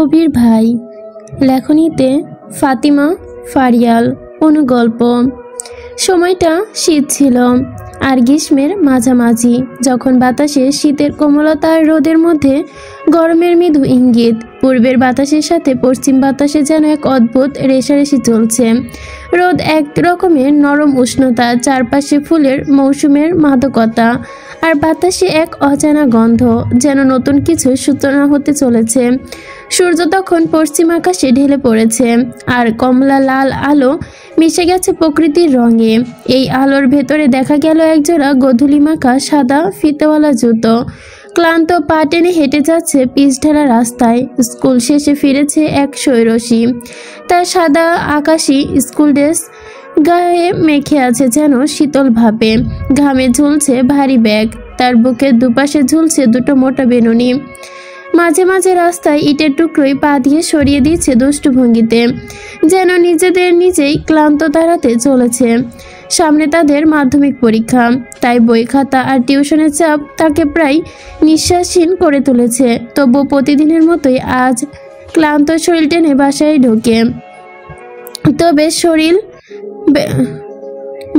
কবির ভাই। লেখনীতে ফাতিমা ফারিয়াল। অনুগল্প। সময়টা শীত ছিল, আর গ্রীষ্মের মাঝামাঝি, যখন বাতাসে শীতের কোমলতা আর রোদের মধ্যে গরমের মৃদু ইঙ্গিত। পূর্বের বাতাসের সাথে পশ্চিম বাতাসে যেন এক অদ্ভুত রেষারেষি চলছে। রোদ এক রকমের নরম উষ্ণতা, চারপাশে ফুলের মৌসুমের মাদকতা, আর বাতাসে এক অজানা গন্ধ, যেন নতুন কিছু সূচনা হতে চলেছে। সূর্য তখন পশ্চিম আকাশে ঢেলে পড়েছে, আর কমলা লাল আলো মিশে গেছে প্রকৃতির রঙে। এই আলোর ভেতরে দেখা গেল একজোড়া গোধূলি মাখা সাদা ফিতেওয়ালা জুতো। ক্লান্ত পা টেনে হেঁটে যাচ্ছে পিচঢালা রাস্তায়। স্কুল শেষে ফিরেছে এক শৈরসী। তার সাদা আকাশি স্কুল ড্রেস গায়ে মেখে আছে যেন শীতল ভাবে। ঘামে ঝুলছে ভারী ব্যাগ, তার বুকের দুপাশে ঝুলছে দুটো মোটা বেনুনি। মাঝে মাঝে রাস্তায় ইটের টুকরোই পা দিয়ে সরিয়ে দিচ্ছে দুষ্টু ভঙ্গিতে, যেন নিজেদের নিজেই ক্লান্ত তাড়াতে চলেছে। সামনে তাদের মাধ্যমিক পরীক্ষা, তাই বই খাতা আর টিউশনের চাপ তাকে প্রায় নিঃশ্বাসহীন করে তুলেছে। তবু প্রতিদিনের মতোই আজ ক্লান্ত শরীর টেনে বাসায় ঢোকে। তবে শরীর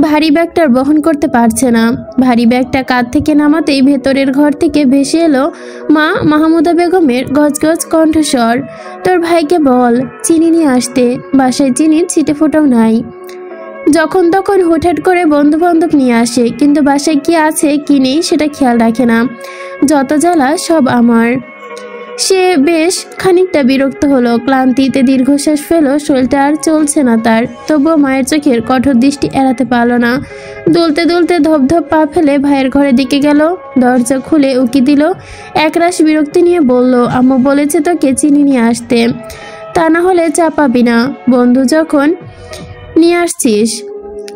ভারী ব্যাগটা বহন করতে পারছে না। ভারী ব্যাগটা কাঁধ থেকে নামাতেই ভেতরের ঘর থেকে ভেসে এলো মা মাহমুদা বেগমের গজগজ কণ্ঠস্বর। তোর ভাইকে বল চিনি নিয়ে আসতে, বাসায় চিনি ছিটে ফোটাও নাই। যখন তখন হুটহাট করে বন্ধু বান্ধব নিয়ে আসে, কিন্তু বাসায় কি আছে কি নেই সেটা খেয়াল রাখে না। যত জ্বালা সব আমার। সে বেশ খানিকটা বিরক্ত হলো, ক্লান্তিতে দীর্ঘশ্বাস ফেলো। শরীরটা আর চলছে না তার, তবুও মায়ের চোখের কঠোর দৃষ্টি এড়াতে পারল না। দুলতে দুলতে ধপধপ পা ফেলে ভাইয়ের ঘরের দিকে গেল। দরজা খুলে উকি দিল, একরাশ বিরক্তি নিয়ে বলল, আম্মু বলেছে তোকে চিনি নিয়ে আসতে, তা না হলে চা পাবি না। বন্ধু যখন নিয়ে আসছিস,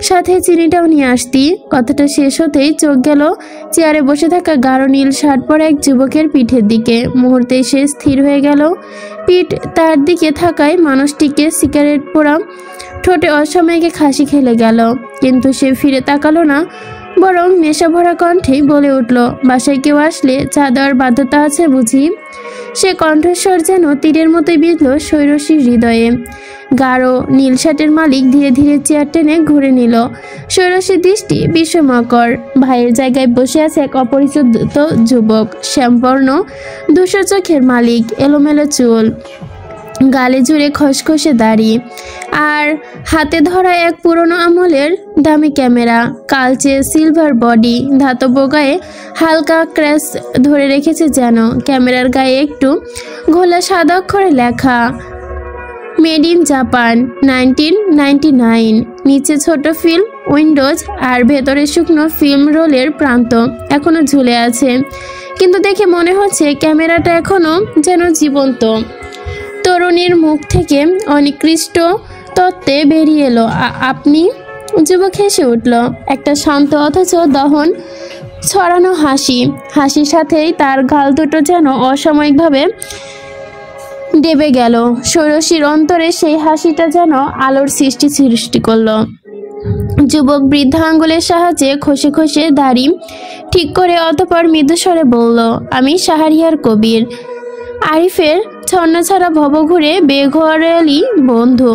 সাথে চিনিটাও নিয়ে আসতি। কথাটা শেষ হতেই চোখ গেল চেয়ারে বসে থাকা গাঢ় নীল শার্ট পরা এক যুবকের পিঠের দিকে। মুহূর্তেই সে স্থির হয়ে গেল। পিঠ তার দিকে থাকায় মানুষটিকে সিগারেট পোড়া ঠোঁটে অসময়কে খাসি খেলে গেল, কিন্তু সে ফিরে তাকালো না, বরং নেশা ভরা কণ্ঠেই বলে উঠল, বাসায় কেউ আসলে চা দেওয়ার বাধ্যতা আছে বুঝি? সে কণ্ঠস্বর যেন তীরের মতোই বিঁধল শৈরসীর হৃদয়ে। গাঢ় নীল শার্টের মালিক ধীরে ধীরে চেয়ার টেনে ঘুরে নিল। শৈরসীর দৃষ্টি বিস্ময়কর। ভাইয়ের জায়গায় বসে আছে এক অপরিচিত যুবক, শ্যামবর্ণ ধূসর চোখের মালিক, এলোমেলো চুল, গালে জুড়ে খসখসে দাড়ি, আর হাতে ধরা এক পুরনো আমলের দামি ক্যামেরা। কালচে সিলভার বডি, ধাতব গায়ে হালকা ক্র্যাশ ধরে রেখেছে যেন। ক্যামেরার গায়ে একটু ঘোলা সাদা অক্ষরে লেখা মেড ইন জাপান 1999। নিচে ছোট ফিল্ম উইন্ডোজ, আর ভেতরে শুকনো ফিল্ম রোলের প্রান্ত এখনো ঝুলে আছে, কিন্তু দেখে মনে হচ্ছে ক্যামেরাটা এখনো যেন জীবন্ত। তরুণীর মুখ থেকে অনিকৃষ্ট তত্ত্বে বেরিয়ে এলো, আপনি? যুবক হেসে উঠল, একটা শান্ত অথচ দহন ছড়ানো হাসি। হাসির সাথেই তার গাল দুটো যেন অসাময়িকভাবে দেবে গেল। শৈরসীর অন্তরে সেই হাসিটা যেন আলোর সৃষ্টি করলো। যুবক বৃদ্ধা আঙ্গুলের সাহায্যে খসে খসে দাড়ি ঠিক করে অতঃপর মৃদুস্বরে বলল, আমি শাহরিয়ার কবির, আরিফের ছন্নছাড়া ভবঘুরে বেঘরেলি বন্ধু,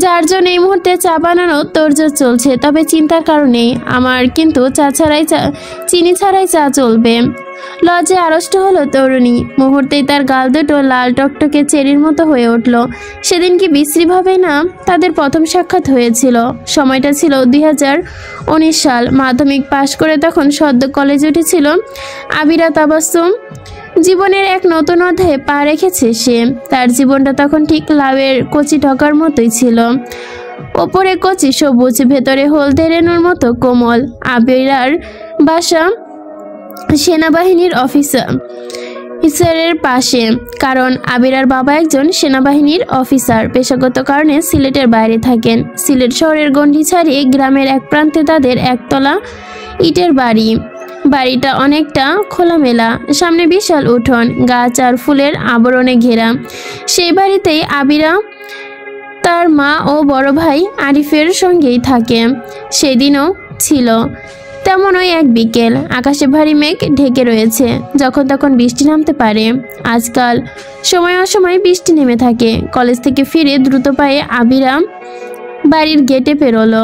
যার জন্য এই মুহূর্তে চা বানানো তোড়জোড় চলছে। তবে চিন্তার কারণে আমার কিন্তু চিনি ছাড়াই চা চলবে। লজ্জায় আড়ষ্ট হলো তরুণী। মুহূর্তেই তার গাল দুটো লাল টকটকে চেরির মতো হয়ে উঠল। সেদিন কি বিশ্রীভাবে না তাদের প্রথম সাক্ষাৎ হয়েছিল। সময়টা ছিল 2019 সাল। মাধ্যমিক পাশ করে তখন সদ্য কলেজে উঠেছিল আবিরা তাবাসসুম। জীবনের এক নতুন অধ্যায়ে পা রেখেছে সে। তার জীবনটা তখন ঠিক লাউয়ের কচি ঢকার মতোই ছিল। ওপরে কচি সবুজ, ভেতরে হলদে রেণুর মতো কোমল। আবিরার বাসা সেনাবাহিনীর অফিসারের পাশে, কারণ আবিরার বাবা একজন সেনাবাহিনীর অফিসার, পেশাগত কারণে সিলেটের বাইরে থাকেন। সিলেট শহরের গণ্ডি ছাড়িয়ে গ্রামের এক প্রান্তে তাদের একতলা ইটের বাড়ি। বাড়িটা অনেকটা খোলামেলা, সামনে বিশাল উঠোন, গাছ আর ফুলের আবরণে ঘেরা। সেই বাড়িতেই আবিরা তার মা ও বড় ভাই আরিফের সঙ্গেই থাকে। সেদিনও ছিল। তেমনই এক বিকেল, আকাশে ভারী মেঘ ঢেকে রয়েছে, যখন তখন বৃষ্টি নামতে পারে। আজকাল সময় অসময় বৃষ্টি নেমে থাকে। কলেজ থেকে ফিরে দ্রুত পায়ে আবিরা বাড়ির গেটে পেরোলো।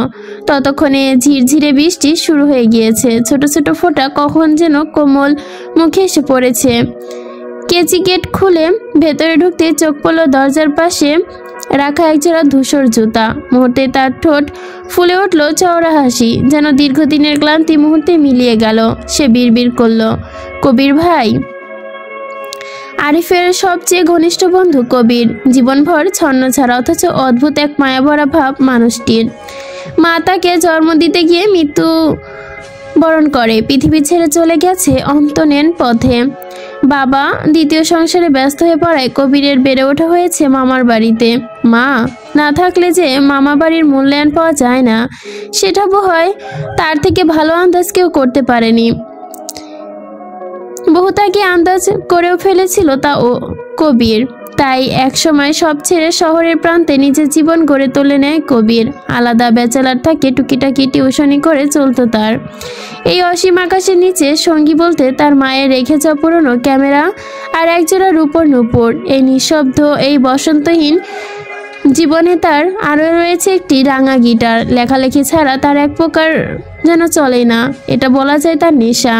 ততক্ষণে ঝিরঝিরে বৃষ্টি শুরু হয়ে গিয়েছে। ছোট ছোট ফোঁটা কখন যেন কোমল মুখে এসে পড়েছে। কেচি গেট খুলে ভেতরে ঢুকতে চোখ পড়ল দরজার পাশে রাখা একজোড়া ধূসর জুতা। মুহূর্তে তার ঠোঁট ফুলে উঠল চওড়া হাসি, যেন দীর্ঘদিনের ক্লান্তি মুহূর্তে মিলিয়ে গেল। সে বিড়বিড় করল, কবির ভাই। আরিফের সবচেয়ে ঘনিষ্ঠ বন্ধু কবির, জীবনভর ছন্ন ছাড়া, অথচ অদ্ভুত এক মায়াভরা ভাব মানুষটির। মা তাকে জন্ম দিতে গিয়ে মৃত্যু বরণ করে, পৃথিবী ছেড়ে চলে গেছে অন্তনের পথে। বাবা দ্বিতীয় সংসারে ব্যস্ত হয়ে পড়ায় কবিরের বেড়ে ওঠা হয়েছে মামার বাড়িতে। মা না থাকলে যে মামা বাড়ির মূল্যায়ন পাওয়া যায় না, সেটা বোধহয় তার থেকে ভালো আন্দাজ কেউ করতে পারেনি। বহু তাকে আন্দাজ করেও ফেলেছিল তা ও কবির। তাই একসময় সব ছেড়ে শহরের প্রান্তে নিজের জীবন গড়ে তোলে নেয় কবির। আলাদা ব্যাচেলার থাকে, টুকিটাকি টিউশনি করে চলতো তার। এই অসীম আকাশের নিচে সঙ্গী বলতে তার মায়ের রেখে যাওয়া পুরনো ক্যামেরা আর একজোড়া রূপোর নূপুর। এই নিঃশব্দ, এই বসন্তহীন জীবনে তার আরও রয়েছে একটি রাঙা গিটার। লেখালেখি ছাড়া তার এক প্রকার যেন চলে না, এটা বলা যায় তার নেশা।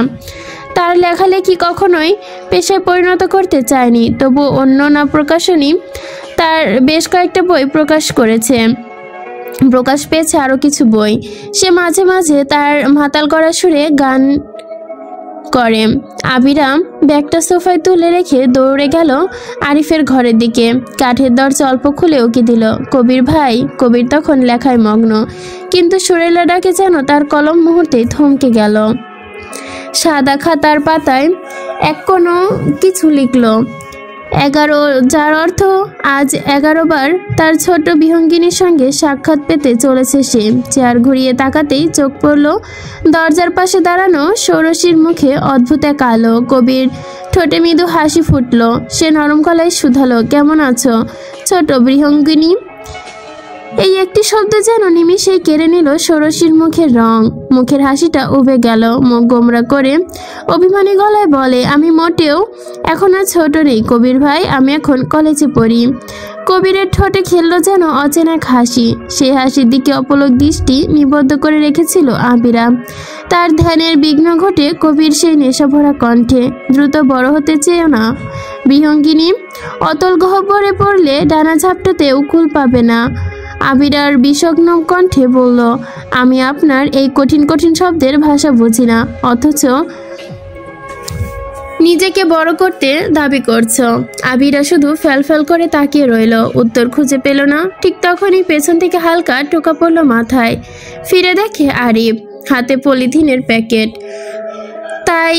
তার লেখালেখি কখনোই পেশায় পরিণত করতে চায়নি, তবু অন্য না প্রকাশনী তার বেশ কয়েকটা বই প্রকাশ পেয়েছে আরও কিছু বই। সে মাঝে মাঝে তার মাতাল করা সুরে গান করে। আবিরা ব্যাগটা সোফায় তুলে রেখে দৌড়ে গেল আরিফের ঘরের দিকে। কাঠের দরজা অল্প খুলে উকি দিল, কবির ভাই। কবির তখন লেখায় মগ্ন, কিন্তু সুরেলা ডাকে যেন তার কলম মুহূর্তেই থমকে গেল। সাদা খাতার পাতায় এক কোনো কিছু লিখল, 11, যার অর্থ আজ 11 বার তার ছোট বিহঙ্গিনীর সঙ্গে সাক্ষাৎ পেতে চলেছে সে। চেয়ার ঘুরিয়ে তাকাতেই চোখ পড়ল দরজার পাশে দাঁড়ানো ষোড়শীর মুখে অদ্ভুত এক আলো। কবির ঠোঁটে মৃদু হাসি ফুটল। সে নরম গলায় শুধালো, কেমন আছো ছোট বিহঙ্গিনী? এই একটি শব্দ যেন নিমিষেই কেড়ে নিল ষোড়শীর মুখের রং। মুখের হাসিটা উবে গেল। মুখ গোমরা করে অভিমানী গলায় বলে, আমি মোটেও এখন আর ছোট নেই কবির ভাই, আমি এখন কলেজে পড়ি। কবিরের ঠোঁটে খেললো যেন অচেনা এক হাসি। সেই হাসির দিকে অপলক দৃষ্টি নিবদ্ধ করে রেখেছিল আবিরা। তার ধ্যানের বিঘ্ন ঘটে কবির সেই নেশাভরা কণ্ঠে, দ্রুত বড় হতে চেয়েও না বিহঙ্গিনী, অতল গহ্বরে পড়লে ডানা ঝাপটাতে উকুল পাবে না। আবিরার বিষগ্ন কণ্ঠে বলল, আমি আপনার এই কঠিন কঠিন শব্দের ভাষা বুঝি না, অথচ নিজেকে বড় করতে দাবি করছো। আবিরা শুধু ফ্যালফ্যাল করে তাকিয়ে রইল, উত্তর খুঁজে পেল না। ঠিক তখনই পেছন থেকে হালকা টোকা পড়ল মাথায়। ফিরে দেখে আরিফ, হাতে পলিথিনের প্যাকেট। তাই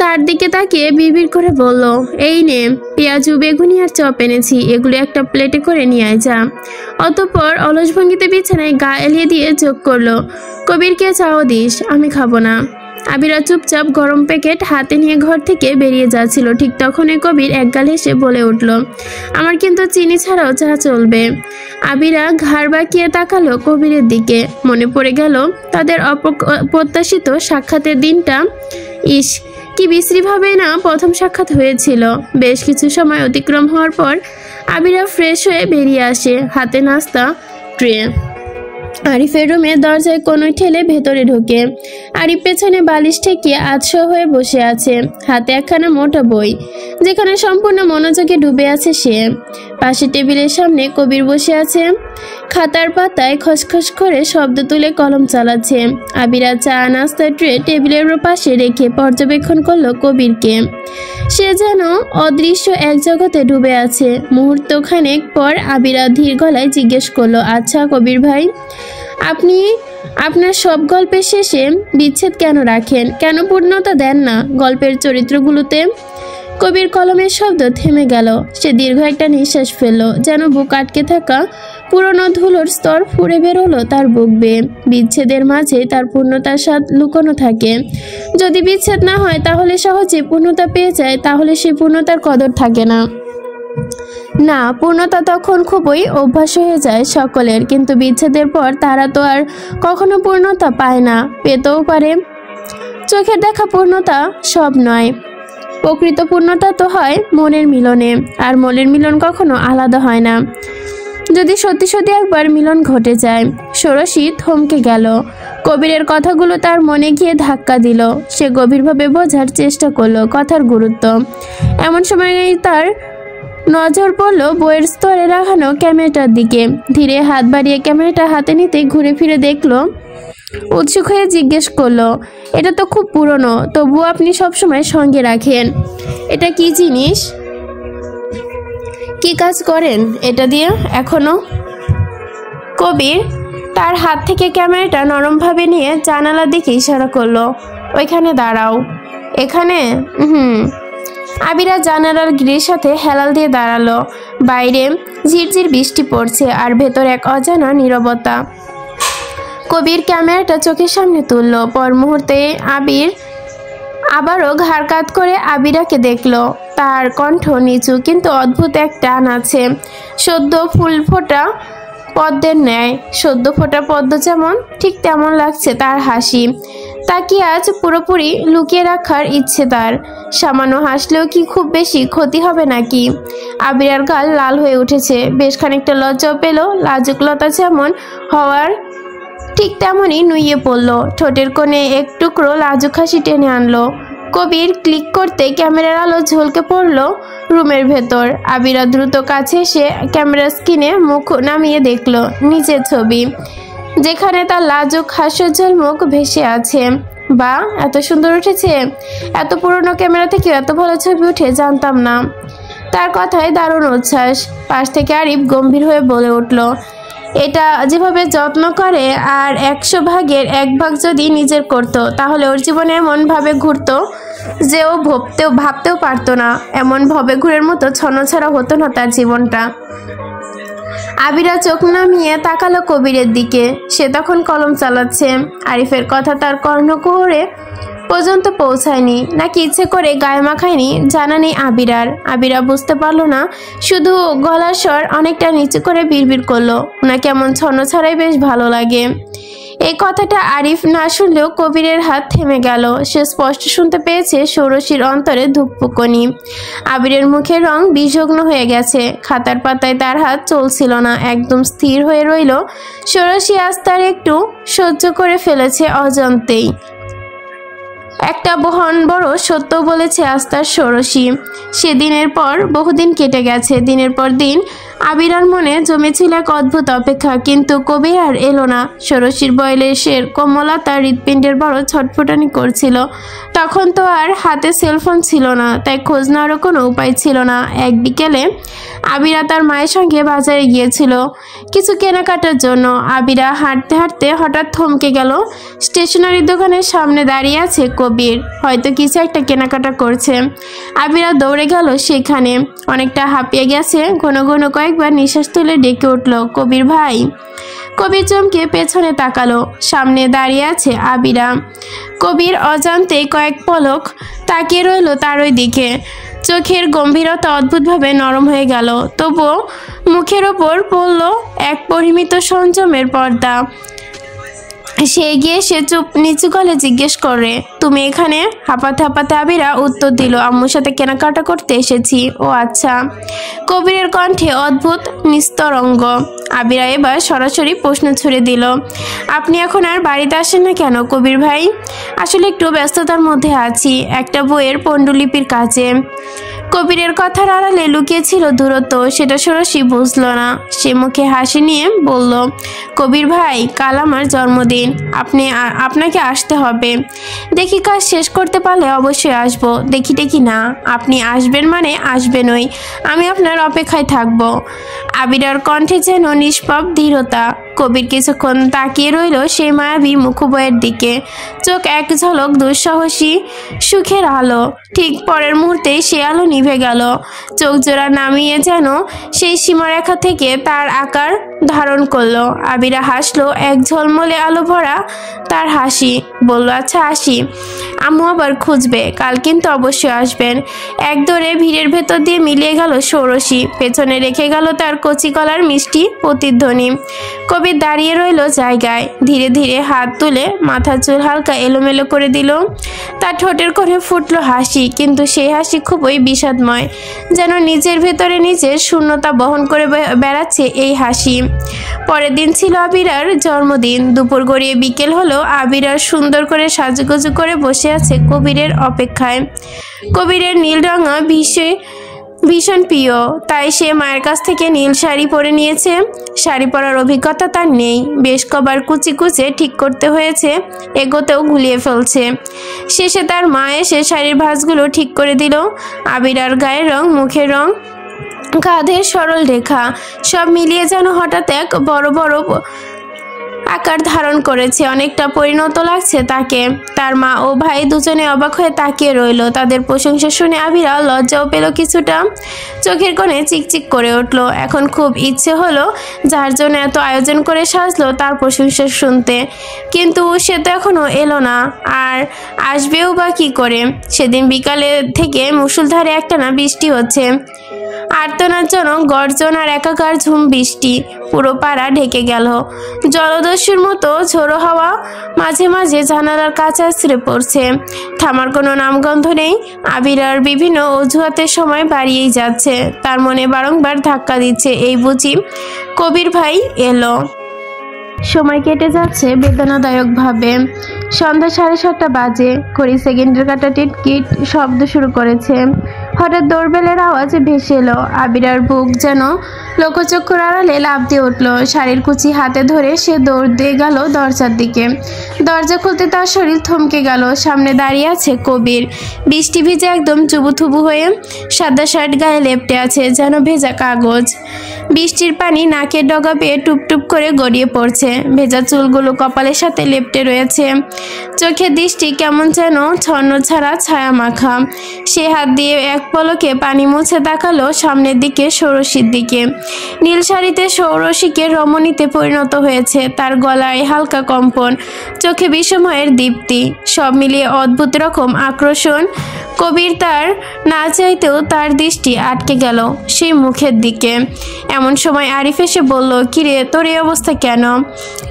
তার দিকে তাকিয়ে বিড়বিড় করে বলল, এই নে পেঁয়াজু, বেগুনি আর চপ এনেছি, এগুলো একটা প্লেটে করে নিয়ে আয় যা। অতঃপর অলস ভঙ্গিতে বিছানায় গা এলিয়ে দিয়ে যোগ করলো, কবিরকে চাও দিস, আমি খাবো না। আবিরা চুপচাপ গরম প্যাকেট হাতে নিয়ে ঘর থেকে বেরিয়ে যাচ্ছিল। ঠিক তখনই কবির একগাল হেসে বলে উঠল, আমার কিন্তু চিনি ছাড়াও চা চলবে। আবিরা ঘাড় বাঁকিয়ে তাকালো কবিরের দিকে। মনে পড়ে গেল তাদের অপ্রত্যাশিত সাক্ষাতের দিনটা। ইস, কি বিশ্রীভাবেই না প্রথম সাক্ষাৎ হয়েছিল। বেশ কিছু সময় অতিক্রম হওয়ার পর আবিরা ফ্রেশ হয়ে বেরিয়ে আসে, হাতে নাস্তা ট্রে। আরিফের রুমে দরজায় কোনোই ঠেলে ভেতরে ঢোকে। আরিফ পেছনে বালিশ ঠেকিয়ে আধশো হয়ে বসে আছে, হাতে একখানা মোটা বই, যেখানে সম্পূর্ণ মনোযোগে ডুবে আছে সে। পাশে টেবিলের সামনে কবির বসে আছে, খাতার পাতায় খসখস করে শব্দ তুলে কলম চালাচ্ছে। আবিরা চা নাস্তার ট্রে টেবিলের পাশে রেখে পর্যবেক্ষণ করলো কবিরকে। সে যেন অদৃশ্য এক জগতে ডুবে আছে। মুহূর্তখানেক পর আবিরা ধীর গলায় জিজ্ঞেস করলো, আচ্ছা কবির ভাই, আপনি আপনার সব গল্পের শেষে বিচ্ছেদ কেন রাখেন? কেন পূর্ণতা দেন না গল্পের চরিত্রগুলোতে? কবির কলমের শব্দ থেমে গেল। সে দীর্ঘ একটা নিঃশ্বাস ফেলল, যেন বুক আটকে থাকা পুরনো ধুলোর স্তর ফুঁড়ে বেরোলো তার বুক বেয়ে। বিচ্ছেদের মাঝে তার পূর্ণতার স্বাদ লুকোনো থাকে। যদি বিচ্ছেদ না হয় তাহলে সহজে পূর্ণতা পেয়ে যায়, তাহলে সেই পূর্ণতার কদর থাকে না। না, পূর্ণতা তখন খুবই অভ্যাস হয়ে যায় সকলের, কিন্তু বিচ্ছেদের পর তারা তো আর কখনো পূর্ণতা পায় না, পেতেও পারে। চোখের দেখা পূর্ণতা সব নয়, প্রকৃত পূর্ণতা তো হয় মনের মিলনে, আর মনের মিলন কখনো আলাদা হয় না। যদি সত্যি সত্যি একবার মিলন ঘটে যায়। ষোড়শী থমকে গেল। কবিরের কথাগুলো তার মনে গিয়ে ধাক্কা দিল। সে গভীরভাবে বোঝার চেষ্টা করলো কথার গুরুত্ব। এমন সময় তার নজর পড়ল বইয়ের স্তরে রাখানো ক্যামেরাটার দিকে। ধীরে হাত বাড়িয়ে ক্যামেরাটা হাতে নিতে ঘুরে ফিরে দেখলো, উৎসুক হয়ে জিজ্ঞেস করলো, এটা তো খুব পুরনো, তবুও আপনি সবসময় সঙ্গে রাখেন। এটা কি জিনিস, কি কাজ করেন এটা দিয়ে এখনো? কবির তার হাত থেকে ক্যামেরাটা নরমভাবে নিয়ে জানালার দিকে ইশারা করলো, ওইখানে দাঁড়াও। এখানে? আবিরা জানালার গ্রিলের সাথে হেলাল দিয়ে দাঁড়ালো। বাইরে ঝিরঝির বৃষ্টি পড়ছে আর ভেতরে এক অজানা নীরবতা। কবির ক্যামেরাটা চোখের সামনে তুলল। পর মুহূর্তে আবির আবারও ঘাড় কাত করে আবিরাকে দেখলো। তার কণ্ঠ নিচু, কিন্তু অদ্ভুত এক টান আছে, সদ্য ফুল ফোটা পদ্মের ন্যায়। সদ্য ফোটা পদ্ম যেমন, ঠিক তেমন লাগছে তার হাসি। তাকে আজ পুরোপুরি লুকিয়ে রাখার ইচ্ছে তার। সামান্য হাসলেও কি খুব বেশি ক্ষতি হবে নাকি? আবিরার গাল লাল হয়ে উঠেছে, বেশ খানিকটা লজ্জাও পেল। লাজুকলতা যেমন হওয়ার ঠিক তেমনই নুইয়ে পড়ল। ঠোঁটের কোণে এক টুকরো লাজুক হাসি টেনে আনলো। কবির ক্লিক করতে ক্যামেরার আলো ঝলকে পড়ল রুমের ভেতর। আবিরা দ্রুত কাছে এসে ক্যামেরার স্ক্রিনে মুখ নামিয়ে দেখল নিজের ছবি, যেখানে তার লাজুক হাস্যোজ্জ্বল মুখ ভেসে আছে। বা এত সুন্দর উঠেছে! এত পুরনো ক্যামেরা থেকে এত ভালো ছবি উঠে জানতাম না। তার কথায় দারুণ উচ্ছ্বাস। পাশ থেকে আরিফ গম্ভীর হয়ে বলে উঠল, এটা যেভাবে যত্ন করে আর 100 ভাগের 1 ভাগ যদি নিজের করত, তাহলে ওর জীবনে এমনভাবে ঘুরতো যে ও ভাবতেও পারতো না। এমন ভবে ঘুরের মতো ছন্নছাড়া হতো না তার জীবনটা। আবিরা চোখ নামিয়ে তাকালো কবিরের দিকে। সে তখন কলম চালাচ্ছে। আরিফের কথা তার কর্ণকুহরে পর্যন্ত পৌঁছায়নি, নাকি ইচ্ছে করে গায়ে মাখায়নি জানা নেই আবিরার। আবিরা বুঝতে পারলো না, শুধু গলার স্বর অনেকটা নিচু করে বিড়বিড় করলো, ওনাকে এমন ছন্ন ছাড়াই বেশ ভালো লাগে। এই কথাটা আরিফ না শুনলেও কবিরের হাত থেমে গেল। সে স্পষ্ট শুনতে পেয়েছে ষোড়শীর অন্তরে ধুকপুকনি। আবিরের মুখের রং বিষগ্ন হয়ে গেছে। খাতার পাতায় তার হাত চলছিল না, একদম স্থির হয়ে রইল। ষোড়শী আজ তার একটু সহ্য করে ফেলেছে অজান্তেই। একটা বড় সত্য বলেছে আজ তার ষোড়শী। সে দিনের পর বহুদিন কেটে গেছে। দিনের পর দিন আবিরার মনে জমেছিল এক অদ্ভুত অপেক্ষা, কিন্তু কবির আর এলো না। ষোড়শীর বয়সের কোমলতা হৃৎপিণ্ডের বড় ছটফটানি করছিল। তখন তো আর হাতে সেলফোন ছিল না, তাই খোঁজ নেওয়ারও কোনো উপায় ছিল না। এক বিকেলে আবিরা তার মায়ের সঙ্গে বাজারে গিয়েছিল কিছু কেনাকাটার জন্য। আবিরা হাঁটতে হাঁটতে হঠাৎ থমকে গেল। স্টেশনারি দোকানের সামনে দাঁড়িয়ে আছে কবির, হয়তো কিছু একটা কেনাকাটা করছে। আবিরা দৌড়ে গেল সেখানে। অনেকটা হাঁপিয়ে গেছে, ঘন ঘন কয়েকবার নিঃশ্বাস তুলে ডেকে উঠল, কবির ভাই। কবির চমকে পেছনে তাকালো। সামনে দাঁড়িয়ে আছে আবিরা। কবির অজান্তে কয়েক পলক তাকিয়ে রইল তার ওই দিকে। চোখের গম্ভীরতা অদ্ভুতভাবে নরম হয়ে গেল, তবুও মুখের ওপর পড়ল এক পরিমিত সংযমের পর্দা। সে গিয়ে সে চুপ নিচু গলে জিজ্ঞেস করে, তুমি এখানে? হাঁপাতে হাঁপাতে আবিরা উত্তর দিল, আম্মুর সাথে কেনাকাটা করতে এসেছি। ও আচ্ছা। কবিরের কণ্ঠে অদ্ভুত নিস্তরঙ্গ। আবিরা এবার সরাসরি প্রশ্ন ছুড়ে দিল, আপনি এখন আর বাড়িতে আসেন না কেন কবির ভাই? আসলে একটু ব্যস্ততার মধ্যে আছি, একটা বইয়ের পাণ্ডুলিপির কাজে। কবিরের কথার আড়ালে লুকিয়েছিল দূরত্ব, সেটা ষোড়শী বুঝল না। সে মুখে হাসি নিয়ে বলল, কবির ভাই, কাল আমার জন্মদিন, আপনাকে আসতে হবে। দেখি কাজ শেষ করতে পারলে অবশ্যই আসবো, দেখি না। আপনি আসবেন মানে আসবেনই, আমি আপনার অপেক্ষায় থাকবো। আবিরার কণ্ঠে যেন নিষ্পাপ দৃঢ়তা। কবির কিছুক্ষণ তাকিয়ে রইল সেই মায়াবী মুখবয়ের দিকে, চোখ এক ঝলক দুঃসাহসী সুখের আলো। ঠিক পরের মুহূর্তেই সে আলো নিভে গেল। চোখ জোড়া নামিয়ে যেন সেই সীমারেখা থেকে তার আকার ধারণ করলো। আবিরা হাসলো, এক ঝলমলে আলো ভরা তার হাসি। বলল, আচ্ছা আসি, আম্মু আবার খুঁজবে, কাল কিন্তু অবশ্যই আসবেন। এক দৌড়ে ভিড়ের ভেতর দিয়ে মিলিয়ে গেল ষোড়শী, পেছনে রেখে গেল তার কচি গলার মিষ্টি প্রতিধ্বনি। কবির দাঁড়িয়ে রইল জায়গায়, ধীরে ধীরে হাত তুলে মাথার চুল হালকা এলোমেলো করে দিল। তার ঠোঁটের কোণে ফুটল হাসি, কিন্তু সেই হাসি খুবই বিষাদময়, যেন নিজের ভেতরে নিজের শূন্যতা বহন করে বেড়াচ্ছে এই হাসি। পরের দিন ছিল আবিরার জন্মদিন। দুপুর গড়িয়ে বিকেল হলো, আবিরার সুন্দর করে সাজুগুজু করে বসে আছে কবিরের অপেক্ষায়। কবিরের নীল রঙা ভীষণ প্রিয়, তাই সে মায়ের কাছ থেকে নীল শাড়ি পরে নিয়েছে। শাড়ি পরার অভিজ্ঞতা তার নেই, বেশ কবার কুচি কুচে ঠিক করতে হয়েছে, এগোতেও গুলিয়ে ফেলছে। শেষে তার মা এসে শাড়ির ভাঁজগুলো ঠিক করে দিল। আবিরার গায়ের রং, মুখের রং, কাঁধের সরল রেখা সব মিলিয়ে যেন হঠাৎ এক বড় বড় আকার ধারণ করেছে, অনেকটা পরিণত লাগছে তাকে। তার মা ও ভাই দুজনে অবাক হয়ে তাকিয়ে রইল। তাদের প্রশংসা শুনে আবিরা লজ্জাও পেল কিছুটা, চোখের কোণে চিকচিক করে উঠল। এখন খুব ইচ্ছে হলো যার জন্য এত আয়োজন করে সাজলো তার প্রশংসা শুনতে, কিন্তু সে তো এখনো এলো না, আর আসবেও বা কি করে। সেদিন বিকালে থেকে মুষলধারে একটানা বৃষ্টি হচ্ছে, আর্তনাদজনক গর্জন আর একাকার ঝুম বৃষ্টি পুরো পাড়া ঢেকে গেল। জলদস্যুর মতো ঝোড়ো হাওয়া মাঝে মাঝে জানালার কাছে আছড়ে পড়ছে, থামার কোনো নামগন্ধ নেই। আবিরার বিভিন্ন অজুহাতের সময় বাড়িয়েই যাচ্ছে, তার মনে বারংবার ধাক্কা দিচ্ছে, এই বুঝি কবির ভাই এলো। সময় কেটে যাচ্ছে বেদনাদায়কভাবে। সন্ধ্যা 7:30 বাজে, ঘড়ি সেকেন্ডের কাঁটা টিটকিট শব্দ শুরু করেছে। হঠাৎ দৌড়বেলের আওয়াজ ভেসে এলো। আবিরার বুক যেন লোকচক্ষুর আড়ালে লাফ দিয়ে উঠল। শাড়ির কুচি হাতে ধরে সে দৌড় দিয়ে গেল দরজার দিকে। দরজা খুলতে তার শরীর থমকে গেল। সামনে দাঁড়িয়ে আছে কবির, বৃষ্টি ভিজে একদম চুবুথুবু হয়ে, সাদা শার্ট গায়ে লেপটে আছে যেন ভেজা কাগজ। বৃষ্টির পানি নাকের ডগা পেয়ে টুপটুপ করে গড়িয়ে পড়ছে, ভেজা চুলগুলো কপালের সাথে লেপটে রয়েছে। চোখের দৃষ্টি কেমন যেন ছন্ন ছাড়া ছায়া মাখা। সে হাত দিয়ে এক পলকে পানি মুছে তাকালো সামনের দিকে, ষোড়শীর দিকে। নীল শাড়িতে ষোড়শীকে রমণীতে পরিণত হয়েছে, তার গলায় হালকা কম্পন, চোখে বিষময়ের দীপ্তি, সব মিলিয়ে অদ্ভুত রকম আকর্ষণ। কবির তার না চাইতেও তার দৃষ্টি আটকে গেল সেই মুখের দিকে। এমন সময় আরিফ এসে বলল, কিরে তোর এই অবস্থা কেন?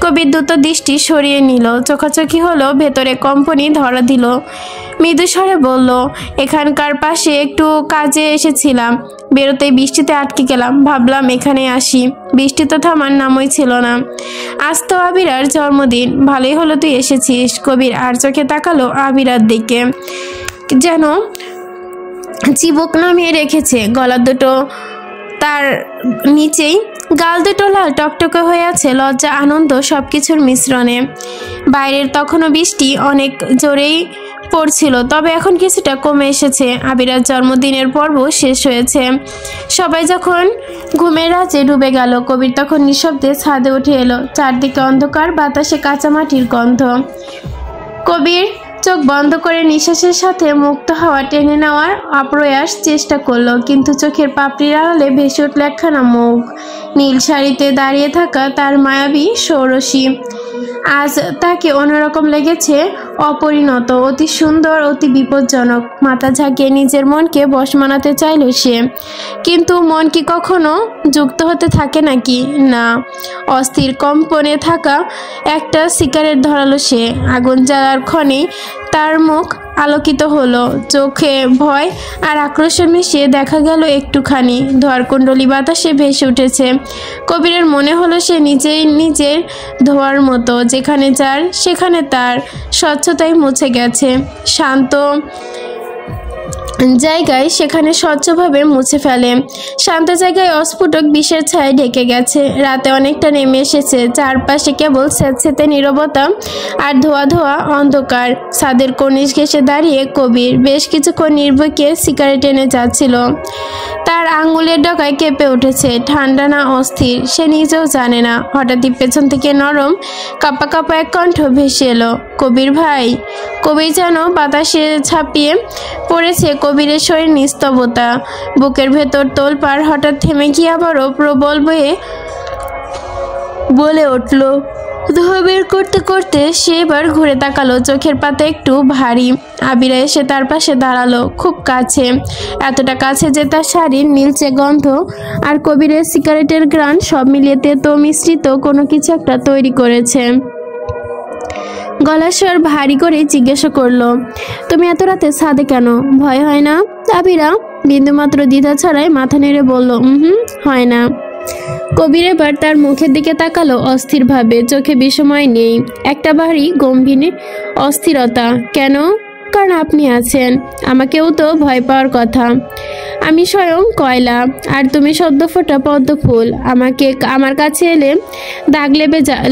কবির দ্রুত দৃষ্টি সরিয়ে নিল, চোখাচোখি হলো, ভেতরে কম্পনি ধরা দিল। মৃদু স্বরে বলল, এখানকার পাশে একটু কাজে এসেছিলাম, বেরোতেই বৃষ্টিতে আটকে গেলাম, ভাবলাম এখানে আসি। বৃষ্টি তো থামার নামই ছিল না। আজ তো আবিরার জন্মদিন, ভালোই হলো তুই এসেছিস। কবির আর চোখে তাকালো আবিরার দিকে, যেন চিবুক নামিয়ে রেখেছে। গলা দুটো তার নিচেই, গাল দুটো লাল টকটকে হয়ে আছে লজ্জা আনন্দ সবকিছুর মিশ্রণে। বাইরের তখনও বৃষ্টি অনেক জোরেই পড়ছিল, তবে এখন কিছুটা কমে এসেছে। আবিরার জন্মদিনের পর্ব শেষ হয়েছে। সবাই যখন ঘুমের রাজ্যে ডুবে গেল, কবির তখন নিঃশব্দে ছাদে উঠে এলো। চারদিকে অন্ধকার, বাতাসে কাঁচামাটির গন্ধ। কবির চোখ বন্ধ করে নিঃশ্বাসের সাথে মুক্ত হাওয়া টেনে নেওয়ার আপ্রয়াস চেষ্টা করলো, কিন্তু চোখের পাপড়ির আড়ালে ভেসে উঠল একখানা মুখ, নীল শাড়িতে দাঁড়িয়ে থাকা তার মায়াবী ষোড়শী। আজ তাকে অন্যরকম লেগেছে, অপরিণত, অতি সুন্দর, অতি বিপজ্জনক। মাথা ঝাঁকিয়ে নিজের মনকে বশ মানাতে চাইল সে, কিন্তু মন কি কখনো যুক্ত হতে থাকে নাকি? না। অস্থির কম্পনে থাকা একটা সিগারেট ধরালো সে। আগুন জ্বালার ক্ষণে তার মুখ আলোকিত হলো, চোখে ভয় আর আক্রোশে মিশিয়ে দেখা গেল একটুখানি ধোয়ারকুণ্ডলী বাতাসে ভেসে উঠেছে। কবিরের মনে হলো সে নিজেই নিজের ধোয়ার মতো, যেখানে যার সেখানে তার স্বচ্ছতাই মুছে গেছে। শান্ত জায়গায় সেখানে স্বচ্ছভাবে মুছে ফেলে। শান্ত জায়গায় অস্ফুটক বিষের ছায়া ঢেকে গেছে। রাতে অনেকটা নেমে এসেছে, চারপাশে কেবল স্যাঁতস্যাঁতে নীরবতা আর ধোয়া ধোয়া অন্ধকার। ছাদের কর্নিশ ঘেঁষে দাঁড়িয়ে কবির বেশ কিছুক্ষণ নির্ভীকে সিগারেট এনে যাচ্ছিল। তার আঙ্গুলের ডগায় কেঁপে উঠেছে, ঠান্ডা না অস্থির সে নিজেও জানে না। হঠাৎই পেছন থেকে নরম কাঁপা কাঁপা এক কণ্ঠ ভেসে এলো, কবির ভাই। কবির যেন বাতাসে ছাপিয়ে পড়েছে কবিরের শরীর নিস্তবতা, বুকের ভেতর তোলপাড়। হঠাৎ থেমে গিয়ে আবারও প্রবল বয়ে বলে উঠল। ধোয়া বের করতে করতে সে এবার ঘুরে তাকালো, চোখের পাতা একটু ভারী। আবিরা এসে তার পাশে দাঁড়ালো, খুব কাছে, এতটা কাছে যে তার শাড়ির নীলচে গন্ধ আর কবিরের সিগারেটের ঘ্রাণ সব মিলিয়ে তেতো মিশ্রিত কোনো কিছু একটা তৈরি করেছে। গলার স্বর ভারী করে জিজ্ঞাসা করলো, তুমি এত রাতে ছাদে কেন? ভয় হয় না? আবিরা বিন্দুমাত্র দ্বিধা ছাড়াই মাথা নেড়ে বলল, হয় না। কবির এবার তার মুখের দিকে তাকালো অস্থিরভাবে, চোখে বিস্ময় নেই, একটা ভারী গম্ভীর অস্থিরতা। কেন? কারণ আপনি আছেন। আমাকেও তো ভয় পাওয়ার কথা। আমি স্বয়ং কয়লা, আর তুমি সদ্য ফোটা পদ্ম ফুল। আমার কাছে এলে দাগ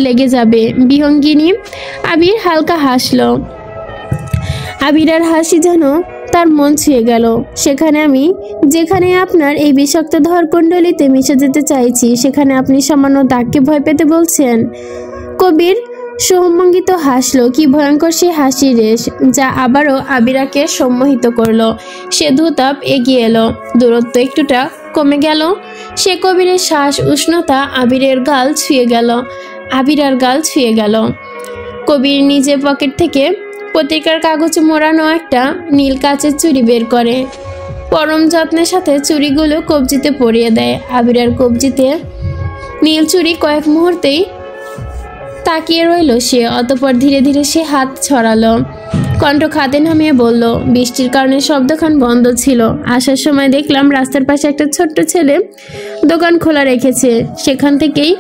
লেগে যাবে বিহঙ্গিনী। আবির হালকা হাসলো। আবিরার হাসি যেন তার মন ছুঁয়ে গেল। যেখানে আপনার এই বিষাক্ত ধরকুণ্ডলিতে মিশে যেতে চাইছি, সেখানে আপনি সামান্য দাগকে ভয় পেতে বলছেন? কবির সম্মোহিত হাসলো, কি ভয়ঙ্কর সে হাসির রেশ, যা আবারও আবিরাকে সম্মোহিত করলো। সে দ্রুতাপ এগিয়ে এলো, দূরত্ব একটুটা কমে গেল। সে কবিরের শ্বাস উষ্ণতা আবিরার গাল ছুঁয়ে গেল। কবির নিজে পকেট থেকে পত্রিকার কাগজে মোড়ানো একটা নীল কাচের চুড়ি বের করে, পরম যত্নের সাথে চুড়িগুলো কবজিতে পরিয়ে দেয়। আবিরার কবজিতে নীল চুড়ি কয়েক মুহূর্তেই তাকিয়ে রইল সে, অতঃপর ধীরে ধীরে সে হাত ছড়ালো, কণ্ঠ খাতে নামিয়ে বলল, বৃষ্টির কারণে সব দোকান বন্ধ ছিল। আসার সময় দেখলাম রাস্তার পাশে একটা ছোট্ট ছেলে দোকান খোলা রেখেছে, সেখান থেকেই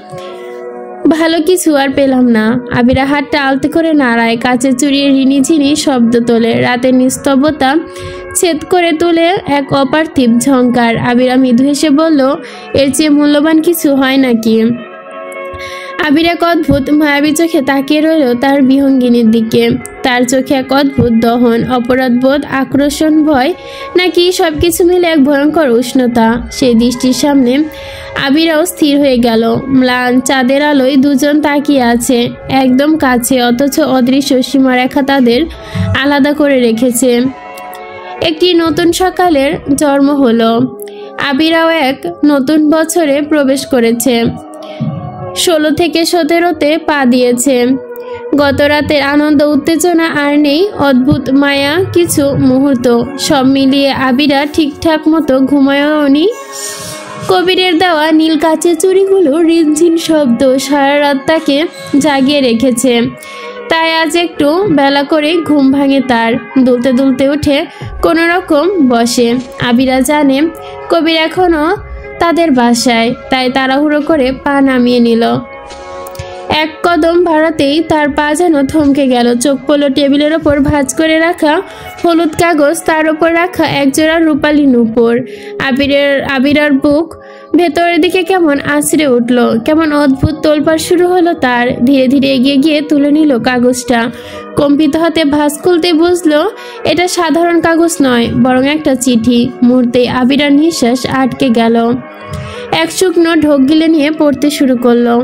ভালো কিছু আর পেলাম না। আবিরা হাতটা আলতে করে নাড়ায়, কাচের চুড়িয়ে রিনিঝিনি শব্দ তোলে, রাতের নিস্তব্ধতা ছেদ করে তোলে এক অপার্থিব ঝংকার। আবিরা মৃদু হেসে বলল, এর চেয়ে মূল্যবান কিছু হয় নাকি? আবির এক অদ্ভুত মায়াবী চোখে তাকিয়ে রইল তার বিহঙ্গিনীর দিকে। তার চোখে এক অদ্ভুত দহন, অপরাধবোধ, আকর্ষণ, ভয়, নাকি সবকিছু মিলে এক ভয়ঙ্কর উষ্ণতা। সেই দৃষ্টির সামনে আবিরাও স্থির হয়ে গেল। ম্লান চাঁদের আলোয় দুজন তাকিয়ে আছে, একদম কাছে, অথচ অদৃশ্য সীমারেখা তাদের আলাদা করে রেখেছে। একটি নতুন সকালের জন্ম হলো। আবিরাও এক নতুন বছরে প্রবেশ করেছে। 16 থেকে 17তে পা দিয়েছে। গত রাতের আনন্দ উত্তেজনা আর নেই, অদ্ভুত মায়া কিছু মুহূর্ত, সব মিলিয়ে আবিরা ঠিকঠাক মতো ঘুমায়ওনি। কবিরের দেওয়া নীল কাচের চুড়িগুলো রিনঝিন শব্দ সারা রাত তাকে জাগিয়ে রেখেছে। তাই আজ একটু বেলা করে ঘুম ভাঙে তার। দুলতে দুলতে উঠে কোনো রকম বসে। আবিরা জানে কবির এখনো তাদের বাসায়, তাই তাড়াহুড়ো করে পা নামিয়ে নিল। এক কদম বাড়াতেই তার পা যেন থমকে গেল। চোখ পড়ল টেবিলের ওপর ভাঁজ করে রাখা হলুদ কাগজ, তার ওপর রাখা একজোড়া রূপালী নূপুর। আবিরার বুক ভেতরের দিকে কেমন আছড়ে উঠল, কেমন অদ্ভুত তোলপাড় শুরু হলো তার। ধীরে ধীরে এগিয়ে গিয়ে তুলে নিল কাগজটা। কম্পিত হাতে ভাঁজ খুলতে বুঝলো এটা সাধারণ কাগজ নয়, বরং একটা চিঠি। মুহূর্তেই আবিরার নিঃশ্বাস আটকে গেল। এক শুকনো ঢোক গিলে নিয়ে পড়তে শুরু করলো।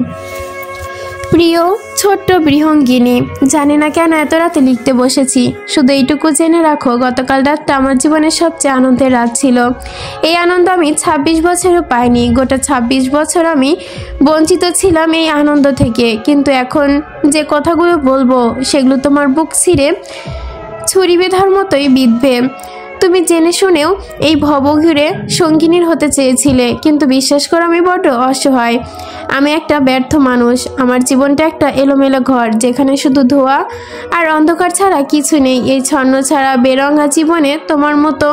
প্রিয় ছোট্ট বৃহঙ্গিনী, জানি না কেন এত রাতে লিখতে বসেছি। শুধু এইটুকু জেনে রাখো, গতকাল রাতটা আমার জীবনের সবচেয়ে আনন্দের রাত ছিল। এই আনন্দ আমি 26 বছরও পাইনি। গোটা 26 বছর আমি বঞ্চিত ছিলাম এই আনন্দ থেকে। কিন্তু এখন যে কথাগুলো বলবো, সেগুলো তোমার বুক ছিঁড়ে ছুরি বেঁধার মতোই বিঁধবে। তুমি জেনে শুনেও এই ভবঘুরে সঙ্গিনীর হতে চেয়েছিলে, কিন্তু বিশ্বাস করো আমি বড্ড অসহায়। আমি একটা ব্যর্থ মানুষ। আমার জীবনটা একটা এলোমেলো ঘর, যেখানে শুধু ধোঁয়া আর অন্ধকার ছাড়া কিছু নেই। এই ছন্ন ছাড়া বেরঙা জীবনে তোমার মতো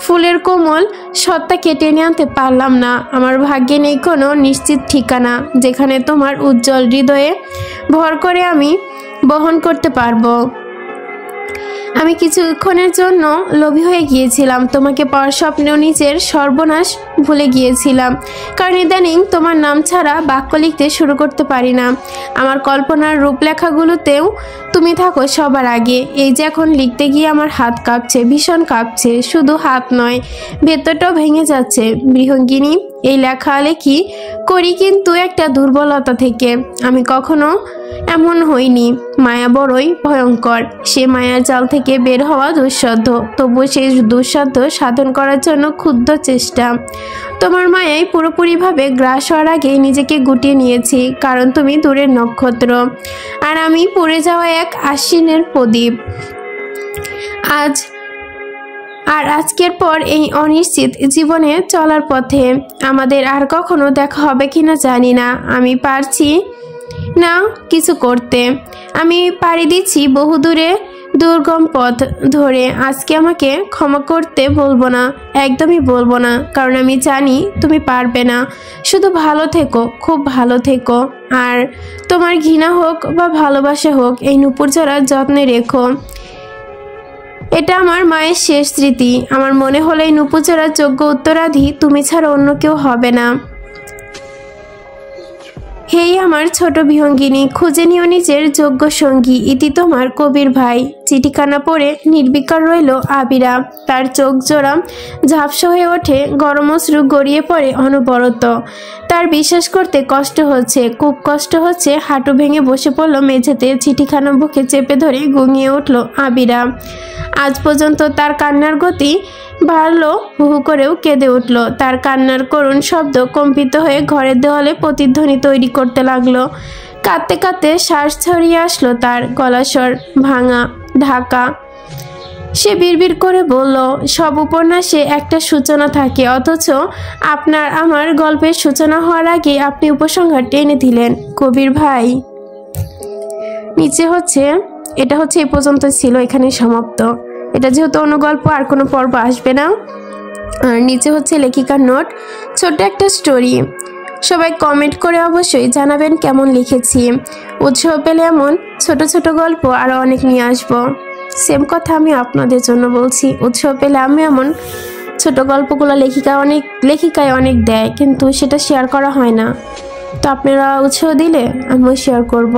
ফুলের কোমল সত্তাকে টেনে আনতে পারলাম না। আমার ভাগ্যে নেই কোনো নিশ্চিত ঠিকানা, যেখানে তোমার উজ্জ্বল হৃদয়ে ভর করে আমি বহন করতে পারবো। আমি কিছুক্ষণের জন্য লোভী হয়ে গিয়েছিলাম, তোমাকে পাওয়ার স্বপ্নেও নিজের সর্বনাশ ভুলে গিয়েছিলাম। কারণ ইদানিং তোমার নাম ছাড়া বাক্য লিখতে শুরু করতে পারি না। আমার কল্পনার রূপলেখাগুলোতেও তুমি থাকো সবার আগে। এই যে এখন লিখতে গিয়ে আমার হাত কাঁপছে, ভীষণ কাঁপছে। শুধু হাত নয়, ভেতরটাও ভেঙে যাচ্ছে। বৃহঙ্গিনী, এই লেখালেখি করি কিন্তু একটা দুর্বলতা থেকে। আমি কখনো এমন হইনি। মায়া বড়ই ভয়ঙ্কর। সে মায়ার জাল থেকে বের হওয়া দুঃসাধ্য, তবুও সেই দুঃসাধ্য সাধন করার জন্য ক্ষুদ্র চেষ্টা। তোমার মায়ায় পুরোপুরিভাবে গ্রাস হওয়ার আগেই নিজেকে গুটিয়ে নিয়েছি, কারণ তুমি দূরের নক্ষত্র আর আমি পড়ে যাওয়া এক আশ্বিনের প্রদীপ। আজকের পর এই অনিশ্চিত জীবনে চলার পথে আমাদের আর কখনো দেখা হবে কিনা জানি না। আমি পারছি না কিছু করতে। আমি পাড়ি দিচ্ছি বহুদূরে দুর্গম পথ ধরে। আজকে আমাকে ক্ষমা করতে বলবো না, একদমই বলবো না, কারণ আমি জানি তুমি পারবে না। শুধু ভালো থেকো, খুব ভালো থেকো। আর তোমার ঘৃণা হোক বা ভালোবাসা হোক, এই নুপুরজোড়া যত্নে রেখো। এটা আমার মায়ের শেষ স্মৃতি। আমার মনে হলো এই নুপুরজোড়ার যোগ্য উত্তরাধী তুমি ছাড়া অন্য কেউ হবে না। হেই আমার ছোট বিহঙ্গিনী, খুঁজে নিও নিজের যোগ্য সঙ্গী। ইতি তোমার কবির ভাই। চিঠিখানা পড়ে নির্বিকার রইল আবিরা। তার চোখ জোড়া ঝাপসা হয়ে ওঠে, গরম অশ্রু গড়িয়ে পড়ে অনবরত। তার বিশ্বাস করতে কষ্ট হচ্ছে, খুব কষ্ট হচ্ছে। হাঁটু ভেঙে বসে পড়ল মেঝেতে। চিঠিখানা বুকে চেপে ধরে গুঙিয়ে উঠল আবিরা। আজ পর্যন্ত তার কান্নার গতি বাড়লো, হু হু করেও কেঁদে উঠল। তার কান্নার করুণ শব্দ কম্পিত হয়ে ঘরের দেওয়ালে প্রতিধ্বনি তৈরি করতে লাগলো। কাঁদতে কাঁদতে শ্বাস ছড়িয়ে আসলো তার, গলাস্বর ভাঙা, ঢাকা। সে বিড়বিড় করে বলল, সব উপন্যাসে একটা সূচনা থাকে, অথচ আপনার আমার গল্পের সূচনা হওয়ার আগে আপনি উপসংহার টেনে দিলেন কবির ভাই। নিচে এটা হচ্ছে এই পর্যন্ত ছিল, এখানে সমাপ্ত। এটা যেহেতু অন্য গল্প, আর কোনো পর্ব আসবে না। আর নিচে হচ্ছে লেখিকার নোট, ছোট্ট একটা স্টোরি। সবাই কমেন্ট করে অবশ্যই জানাবেন কেমন লিখেছি। উৎসাহ পেলে এমন ছোট ছোট গল্প আরও অনেক নিয়ে আসবো। সেম কথা আমি আপনাদের জন্য বলছি, উৎসাহ পেলে আমি এমন ছোট গল্পগুলো লেখিকায় অনেক দেয়, কিন্তু সেটা শেয়ার করা হয় না। তো আপনারা উৎসাহ দিলে আমিও শেয়ার করব।